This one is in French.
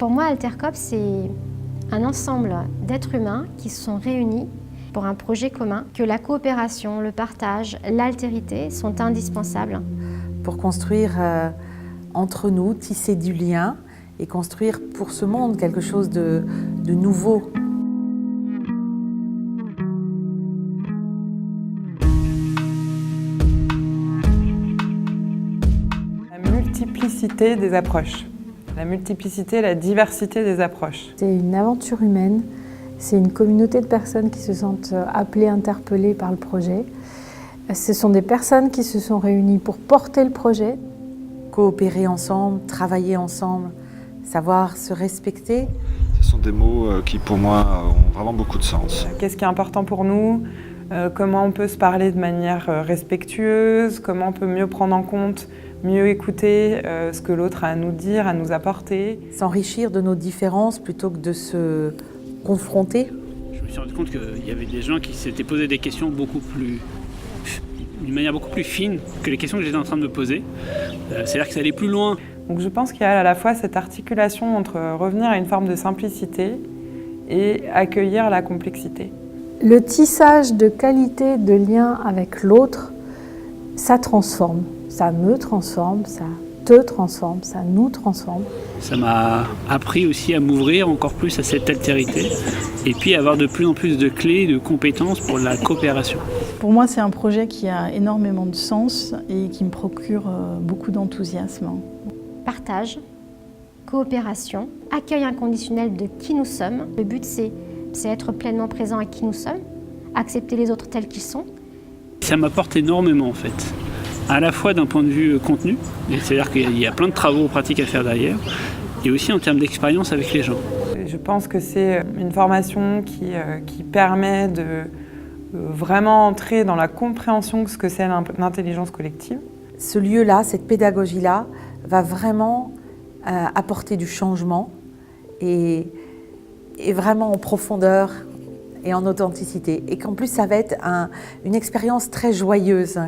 Pour moi, Altercop, c'est un ensemble d'êtres humains qui se sont réunis pour un projet commun, que la coopération, le partage, l'altérité sont indispensables. Pour construire entre nous, tisser du lien et construire pour ce monde quelque chose de nouveau. La multiplicité des approches, la multiplicité, la diversité des approches. C'est une aventure humaine, c'est une communauté de personnes qui se sentent appelées, interpellées par le projet. Ce sont des personnes qui se sont réunies pour porter le projet. Coopérer ensemble, travailler ensemble, savoir se respecter. Ce sont des mots qui pour moi ont vraiment beaucoup de sens. Qu'est-ce qui est important pour nous ? Comment on peut se parler de manière respectueuse ? Comment on peut mieux prendre en compte, mieux écouter ce que l'autre a à nous dire, à nous apporter ? S'enrichir de nos différences plutôt que de se confronter. Je me suis rendu compte qu'il y avait des gens qui s'étaient posé des questions d'une manière beaucoup plus fine que les questions que j'étais en train de me poser. C'est-à-dire que ça allait plus loin. Donc je pense qu'il y a à la fois cette articulation entre revenir à une forme de simplicité et accueillir la complexité. Le tissage de qualité de lien avec l'autre, ça transforme. Ça me transforme, ça te transforme, ça nous transforme. Ça m'a appris aussi à m'ouvrir encore plus à cette altérité et puis à avoir de plus en plus de clés, de compétences pour la coopération. Pour moi, c'est un projet qui a énormément de sens et qui me procure beaucoup d'enthousiasme. Partage, coopération, accueil inconditionnel de qui nous sommes. Le but, c'est être pleinement présent à qui nous sommes, accepter les autres tels qu'ils sont. Ça m'apporte énormément en fait, à la fois d'un point de vue contenu, c'est-à-dire qu'il y a plein de travaux pratiques à faire derrière, et aussi en termes d'expérience avec les gens. Je pense que c'est une formation qui permet de vraiment entrer dans la compréhension de ce que c'est l'intelligence collective. Ce lieu-là, cette pédagogie-là, va vraiment apporter du changement et vraiment en profondeur et en authenticité. Et qu'en plus, ça va être une expérience très joyeuse.